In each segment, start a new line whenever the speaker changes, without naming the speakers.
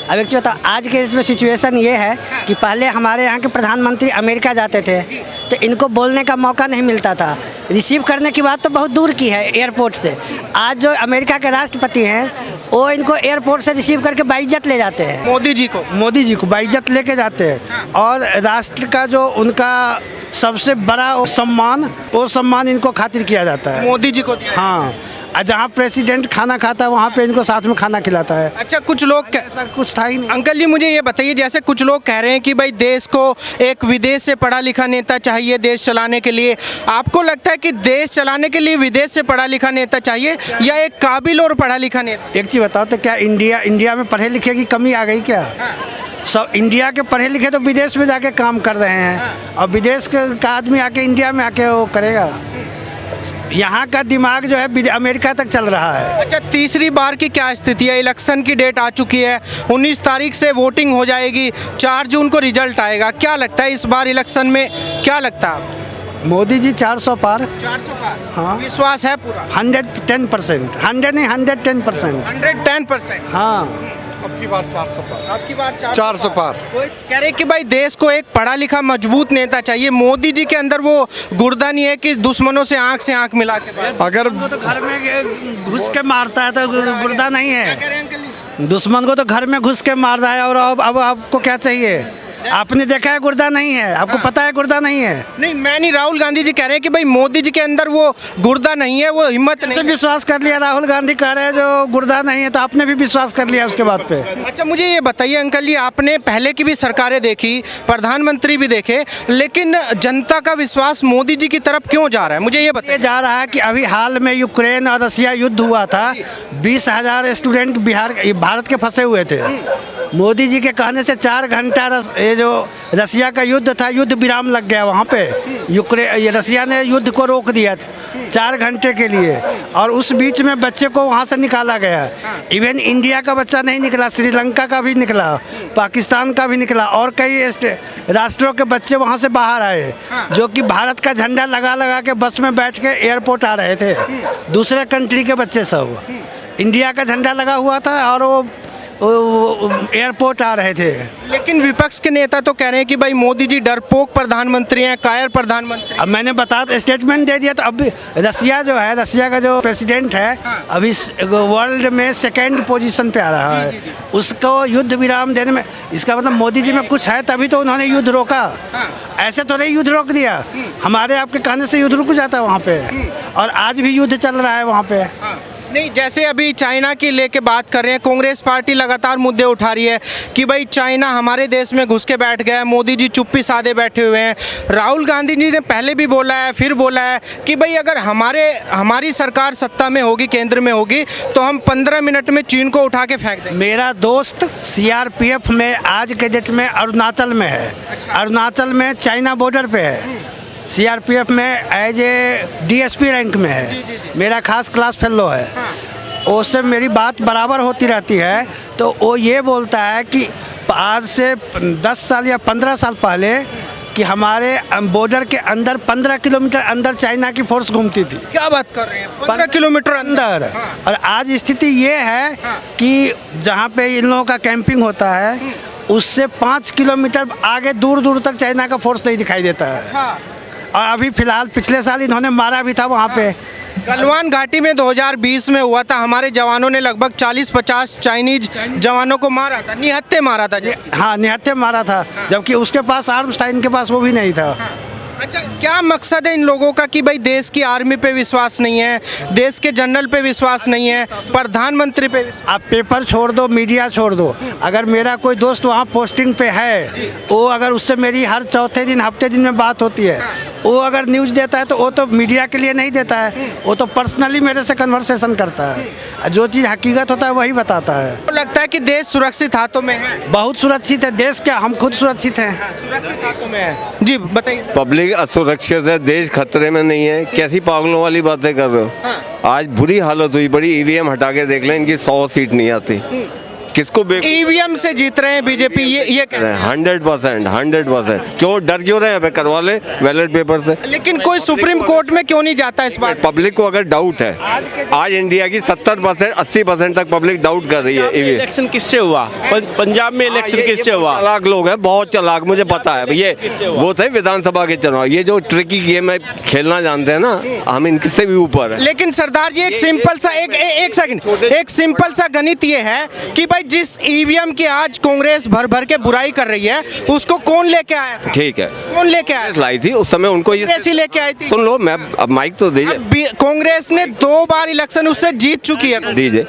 अब एक चीज़ बताओ, आज के डेट में सिचुएशन ये है कि पहले हमारे यहाँ के प्रधानमंत्री अमेरिका जाते थे तो इनको बोलने का मौका नहीं मिलता था। रिसीव करने की बात तो बहुत दूर की है एयरपोर्ट से। आज जो अमेरिका के राष्ट्रपति हैं वो इनको एयरपोर्ट से रिसीव करके बाइज्जत ले जाते हैं।
मोदी जी को
बाइज्जत लेके जाते हैं और राष्ट्र का जो उनका सबसे बड़ा सम्मान, वो सम्मान इनको खातिर किया जाता है।
मोदी जी को दिया।
हाँ, और जहाँ प्रेसिडेंट खाना खाता है वहाँ पे इनको साथ में खाना खिलाता है।
अच्छा, कुछ लोग
ऐसा कुछ था ही नहीं।
अंकल जी मुझे ये बताइए, जैसे कुछ लोग कह रहे हैं कि भाई देश को एक विदेश से पढ़ा लिखा नेता चाहिए देश चलाने के लिए, आपको लगता है कि देश चलाने के लिए विदेश से पढ़ा लिखा नेता चाहिए या एक काबिल और पढ़ा लिखा नेता?
एक चीज़ बताओ तो क्या इंडिया में पढ़े लिखे की कमी आ गई क्या? सब इंडिया के पढ़े लिखे तो विदेश में जाके काम कर रहे हैं और विदेश का आदमी आके इंडिया में आके वो करेगा। यहाँ का दिमाग जो है अमेरिका तक चल रहा है।
अच्छा, तीसरी बार की क्या स्थिति है? इलेक्शन की डेट आ चुकी है, 19 तारीख से वोटिंग हो जाएगी, 4 जून को रिजल्ट आएगा। क्या लगता है इस बार इलेक्शन में, क्या लगता है?
मोदी जी 400 पार।
400 पार?
हाँ,
विश्वास है पूरा?
110%, 100 नहीं 110%।
110%?
हाँ,
अब की बार 400 पार। अब की बार
400 पार।
कोई कह रहे कि भाई देश को एक पढ़ा लिखा मजबूत नेता चाहिए। मोदी जी के अंदर वो गुर्दा नहीं है कि दुश्मनों से आंख मिला के बात।
अगर
तो घर में घुस के मारता है तो गुर्दा नहीं
क्या
है।
कह रहे हैं अंकल जी?
दुश्मन को तो घर में घुस के मार रहा है और अब आपको क्या चाहिए? आपने देखा है गुर्दा नहीं है? आपको पता है गुर्दा नहीं है?
नहीं, मैं नहीं, राहुल गांधी जी कह रहे हैं कि भाई मोदी जी के अंदर वो गुर्दा नहीं है, वो हिम्मत नहीं
तो
है।
विश्वास कर लिया, राहुल गांधी कह रहे हैं जो गुर्दा नहीं है, तो आपने भी विश्वास कर लिया उसके बाद पे।
अच्छा, मुझे ये बताइए अंकल जी, आपने पहले की भी सरकारें देखी, प्रधानमंत्री भी देखे, लेकिन जनता का विश्वास मोदी जी की तरफ क्यों जा रहा है? मुझे ये बताइए।
जा रहा है कि अभी हाल में यूक्रेन और रसिया युद्ध हुआ था, 20,000 स्टूडेंट भारत के फंसे हुए थे। मोदी जी के कहने से 4 घंटा ये जो रसिया का युद्ध था, युद्ध विराम लग गया वहाँ पे। रसिया ने युद्ध को रोक दिया 4 घंटे के लिए और उस बीच में बच्चे को वहाँ से निकाला गया। इवन इंडिया का बच्चा नहीं निकला, श्रीलंका का भी निकला, पाकिस्तान का भी निकला और कई राष्ट्रों के बच्चे वहाँ से बाहर आए जो कि भारत का झंडा लगा लगा के बस में बैठ के एयरपोर्ट आ रहे थे। दूसरे कंट्री के बच्चे सब, इंडिया का झंडा लगा हुआ था और वो एयरपोर्ट आ रहे थे।
लेकिन विपक्ष के नेता तो कह रहे हैं कि भाई मोदी जी डरपोक प्रधानमंत्री हैं, कायर प्रधानमंत्री।
अब मैंने स्टेटमेंट दे दिया, तो अब रसिया जो है, रसिया का जो प्रेसिडेंट है अभी वर्ल्ड में 2nd पोजीशन पे आ रहा है। उसको युद्ध विराम देने में, इसका मतलब मोदी जी में कुछ है तभी तो उन्होंने युद्ध रोका। ऐसे तो नहीं युद्ध रोक दिया, हमारे आपके कहने से युद्ध रुक जाता है वहाँ पे। और आज भी युद्ध चल रहा है वहाँ पे।
नहीं, जैसे अभी चाइना की लेके बात कर रहे हैं, कांग्रेस पार्टी लगातार मुद्दे उठा रही है कि भाई चाइना हमारे देश में घुस के बैठ गया है, मोदी जी चुप्पी साधे बैठे हुए हैं। राहुल गांधी जी ने पहले भी बोला है, फिर बोला है कि भाई अगर हमारी सरकार सत्ता में होगी, केंद्र में होगी, तो हम 15 मिनट में चीन को उठा के फेंक देंगे।
मेरा दोस्त CRPF में आज के डेट में अरुणाचल में है। अरुणाचल में चाइना बॉर्डर पे है, CRPF में एज ए DSP रैंक में है। मेरा खास क्लास फेलो है। उससे मेरी बात बराबर होती रहती है। तो वो ये बोलता है कि आज से 10 साल या 15 साल पहले कि हमारे बॉर्डर के अंदर 15 किलोमीटर अंदर चाइना की फोर्स घूमती थी।
क्या बात कर रहे हैं? 15 किलोमीटर अंदर?
और आज स्थिति ये है कि जहाँ पे इन लोगों का कैंपिंग होता है उससे 5 किलोमीटर आगे दूर दूर तक चाइना का फोर्स नहीं दिखाई देता है। और अभी फिलहाल पिछले साल इन्होंने मारा भी था वहाँ पे।
गलवान घाटी में 2020 में हुआ था, हमारे जवानों ने लगभग 40-50 चाइनीज जवानों को मारा था, निहत्थे मारा था।
हाँ, निहत्थे मारा था, जबकि उसके पास आर्म्स था, इनके पास वो भी नहीं था।
अच्छा, क्या मकसद है इन लोगों का कि भाई देश की आर्मी पे विश्वास नहीं है, देश के जनरल पे विश्वास नहीं है, प्रधानमंत्री पे विश्वास?
आप पेपर छोड़ दो, मीडिया छोड़ दो, अगर मेरा कोई दोस्त वहाँ पोस्टिंग पे है, वो अगर उससे मेरी हर चौथे दिन हफ्ते दिन में बात होती है, वो अगर न्यूज़ देता है तो वो तो मीडिया के लिए नहीं देता है, वो तो पर्सनली मेरे से कन्वर्सेशन करता है। जो चीज़ हकीकत होता है वही बताता है।
तो लगता है कि देश सुरक्षित हाथों में है?
बहुत सुरक्षित है देश, क्या हम खुद सुरक्षित हैं?
सुरक्षित हाथों में है। जी बताइए सर।
पब्लिक असुरक्षित है, देश खतरे में नहीं है। कैसी पागलों वाली बातें कर रहे हो? आज बुरी हालत हुई बड़ी। EVM हटा के देख लें, इनकी 100 सीट नहीं आती। किसको बेवकूफ
ईवीएम से जीत रहे हैं बीजेपी, ये कह रहे हैं।
100%। क्यों डर क्यों रहे हैं? अबे करवा ले बैलेट पेपर से।
लेकिन कोई सुप्रीम कोर्ट में क्यों नहीं जाता इस बात?
पब्लिक को अगर डाउट है, आज इंडिया की 70% 80% तक पब्लिक डाउट कर रही है।
इलेक्शन किससे हुआ? पंजाब में इलेक्शन किससे हुआ?
चालाक लोग हैं, बहुत चालाक, मुझे पता है। ये वो थे विधानसभा के चुनाव, ये जो ट्रिकी गेम है खेलना जानते हैं ना, हम इनसे भी ऊपर है।
लेकिन सरदार जी एक सिंपल सा एक सेकंड, एक सिंपल सा गणित ये है कि भाई जिस ईवीएम की आज कांग्रेस भर भर के बुराई कर रही है, उसको कौन लेके आया था?
ठीक है,
कौन लेके आया?
लाई थी उस समय, उनको ये
कांग्रेस ही लेके आई थी।
सुन लो, मैं अब माइक तो दीजिए।
कांग्रेस ने 2 बार इलेक्शन उससे जीत चुकी है।
दीजिए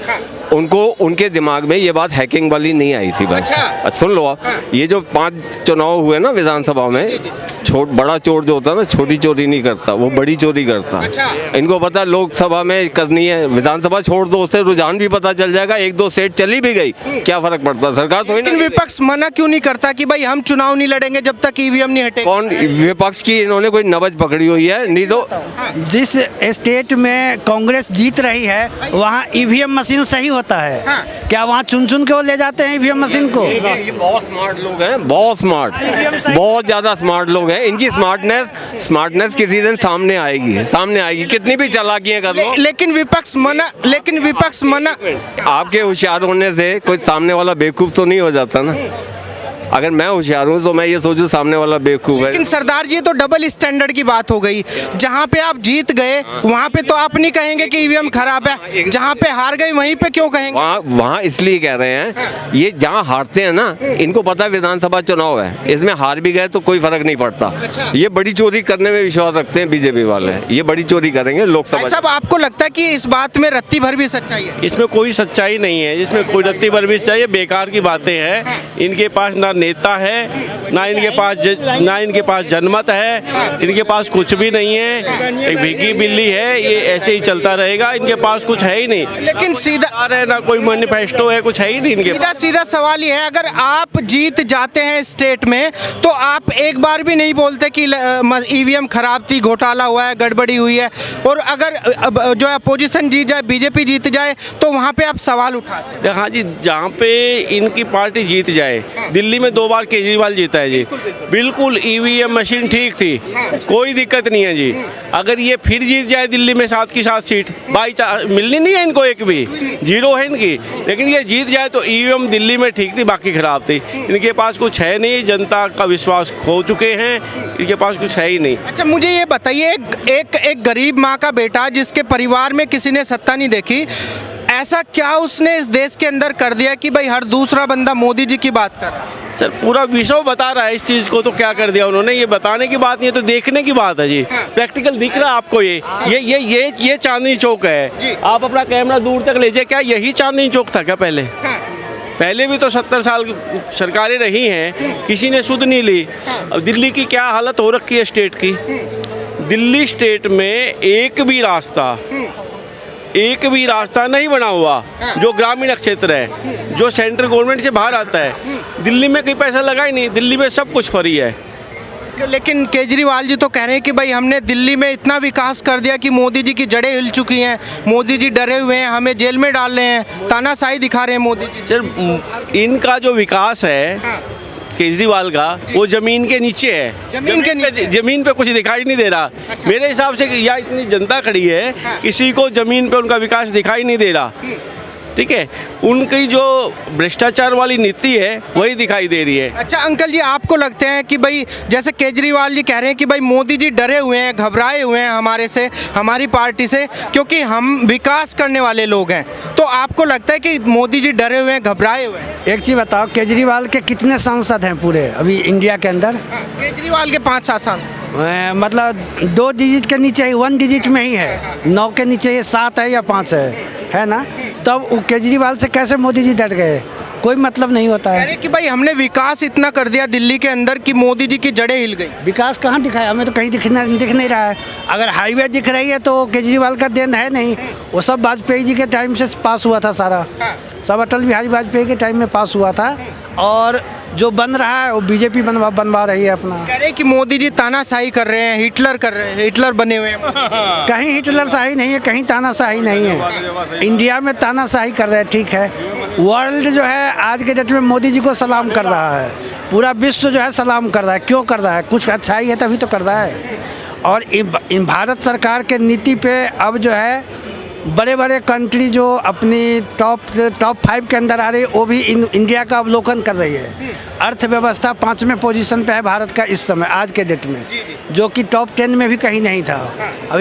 उनको, उनके दिमाग में ये बात हैकिंग वाली नहीं आई थी बस। सुन लो आप, ये जो 5 चुनाव हुए ना विधानसभा में, बड़ा चोर जो होता है ना, छोटी चोरी नहीं करता, वो बड़ी चोरी करता। इनको पता लोकसभा में करनी है, विधानसभा छोड़ दो, उससे रुझान भी पता चल जाएगा। 1-2 सीट चली भी गई, क्या फर्क पड़ता? सरकार तो
लेकिन विपक्ष मना क्यों नहीं करता कि भाई हम चुनाव नहीं लड़ेंगे जब तक ईवीएम नहीं हटेगा?
कौन विपक्ष की इन्होंने कोई नबज पकड़ी हुई है? नहीं तो
जिस स्टेट में कांग्रेस जीत रही है वहाँ ईवीएम मशीन सही होता है क्या? वहाँ चुन चुन के वो ले जाते हैं ईवीएम मशीन को?
ये बहुत स्मार्ट लोग हैं, बहुत स्मार्ट, बहुत ज्यादा स्मार्ट लोग हैं। इनकी स्मार्टनेस किसी दिन सामने आएगी, कितनी भी चालाकियां कर लो।
लेकिन विपक्ष मना
आपके होशियार होने से कोई सामने वाला बेवकूफ तो नहीं हो जाता ना। अगर मैं होशियार हूँ तो मैं ये सोचूं सामने वाला बेवकूफ है।
लेकिन सरदार जी, तो डबल स्टैंडर्ड की बात हो गई। जहाँ पे आप जीत गए वहाँ पे तो आप नहीं कहेंगे कि ईवीएम खराब है, जहाँ पे हार गए वहीं पे क्यों कहेंगे?
वहाँ इसलिए कह रहे हैं, ये जहाँ हारते हैं ना, इनको पता है विधानसभा चुनाव है, इसमें हार भी गए तो कोई फर्क नहीं पड़ता। ये बड़ी चोरी करने में विश्वास रखते हैं बीजेपी वाले, ये बड़ी चोरी करेंगे लोकसभा।
सब आपको लगता है कि इस बात में रत्ती भर भी सच्चाई है?
इसमें कोई सच्चाई नहीं है, इसमें कोई रत्ती भर भी सच्चाई है, बेकार की बातें हैं। इनके पास ना नेता है, ना इनके पास जनमत है, इनके पास कुछ भी नहीं है, एक भीगी बिल्ली है। ये ऐसे ही चलता रहेगा, इनके पास कुछ है ही नहीं।
लेकिन सीधा
ना कोई मैनिफेस्टो है, कुछ है ही नहीं इनके पास।
सीधा सवाल ये है, अगर आप जीत जाते हैं स्टेट में तो आप एक बार भी नहीं बोलते कि ईवीएम खराब थी, घोटाला हुआ है, गड़बड़ी हुई है। और अगर जो अपोजिशन जीत जाए, बीजेपी जीत जाए, तो वहाँ पे आप सवाल उठाते हैं?
हाँ जी, जहाँ पे इनकी पार्टी जीत जाए, दिल्ली में 2 बार केजरीवाल जीता है जी, बिल्कुल ईवीएम मशीन ठीक थी, कोई दिक्कत नहीं है जी। अगर ये फिर जीत जाए दिल्ली में 7 की 7 सीट, मिलनी नहीं है इनको, एक भी 0 है इनकी। लेकिन ये जीत जाए तो ईवीएम दिल्ली में ठीक थी, बाकी खराब थी। इनके पास कुछ है नहीं, जनता का विश्वास खो चुके हैं, इनके पास कुछ है ही नहीं।
अच्छा, मुझे ये बताइए, एक गरीब माँ का बेटा जिसके परिवार में किसी ने सत्ता नहीं देखी, ऐसा क्या उसने इस देश के अंदर कर दिया कि भाई हर दूसरा बंदा मोदी जी की बात कर रहा है?
सर, पूरा विश्व बता रहा है इस चीज़ को, तो क्या कर दिया उन्होंने? ये बताने की बात नहीं है, तो देखने की बात है जी। प्रैक्टिकल दिख रहा है आपको? ये चांदनी चौक है। आप अपना कैमरा दूर तक ले जाए, क्या यही चांदनी चौक था क्या पहले? पहले भी तो 70 साल सरकारें रही हैं, किसी ने सुध नहीं ली। अब दिल्ली की क्या हालत हो रखी है स्टेट की? दिल्ली स्टेट में एक भी रास्ता नहीं बना हुआ जो ग्रामीण क्षेत्र है, जो सेंट्रल गवर्नमेंट से बाहर आता है। दिल्ली में कोई पैसा लगा ही नहीं, दिल्ली में सब कुछ फ्री है।
लेकिन केजरीवाल जी तो कह रहे हैं कि भाई हमने दिल्ली में इतना विकास कर दिया कि मोदी जी की जड़ें हिल चुकी हैं, मोदी जी डरे हुए हैं, हमें जेल में डाल रहे हैं, तानाशाही दिखा रहे हैं मोदी जी।
सर, इनका जो विकास है केजरीवाल का, वो जमीन के नीचे है। जमीन पे कुछ दिखाई नहीं दे रहा। मेरे हिसाब से यहाँ इतनी जनता खड़ी है, किसी को जमीन पे उनका विकास दिखाई नहीं दे रहा। ठीक है, उनकी जो भ्रष्टाचार वाली नीति है वही दिखाई दे रही है।
अच्छा अंकल जी, आपको लगता है कि भाई जैसे केजरीवाल जी कह रहे हैं कि भाई मोदी जी डरे हुए हैं, घबराए हुए हैं हमारे से, हमारी पार्टी से, क्योंकि हम विकास करने वाले लोग हैं, तो आपको लगता है कि मोदी जी डरे हुए हैं, घबराए हुए हैं?
एक चीज़ बताओ, केजरीवाल के कितने सांसद हैं पूरे अभी इंडिया के अंदर?
केजरीवाल के 5-7 साल
मतलब 2 डिजिट के नीचे ही, 1 डिजिट में ही है, 9 के नीचे ये 7 है या 5 है ना? तब वो केजरीवाल से कैसे मोदी जी डर गए? कोई मतलब नहीं होता है।
अरे कि भाई हमने विकास इतना कर दिया दिल्ली के अंदर कि मोदी जी की जड़ें हिल गई।
विकास कहाँ दिखाया? हमें तो कहीं दिख नहीं रहा है। अगर हाईवे दिख रही है तो केजरीवाल का देन है नहीं, वो सब वाजपेयी जी के टाइम से पास हुआ था सारा, सब अटल बिहारी वाजपेयी के टाइम में पास हुआ था। और जो बन रहा है वो बीजेपी बनवा रही है अपना।
कह रहे हैं कि मोदी जी तानाशाही कर रहे हैं, हिटलर कर रहे हैं, हिटलर बने हुए हैं।
कहीं हिटलर शाही नहीं है, कहीं तानाशाही नहीं है। इंडिया में तानाशाही कर रहे हैं, ठीक है। वर्ल्ड जो है आज के डेट में मोदी जी को सलाम कर रहा है, पूरा विश्व जो है सलाम कर रहा है। क्यों कर रहा है? कुछ अच्छाई है तभी तो कर रहा है। और इन भारत सरकार के नीति पे अब जो है बड़े बड़े कंट्री जो अपनी टॉप 5 के अंदर आ रही है, वो भी इंडिया का अवलोकन कर रही है। अर्थव्यवस्था 5वें पोजीशन पे है भारत का इस समय आज के डेट में, जो कि टॉप 10 में भी कहीं नहीं था। अभी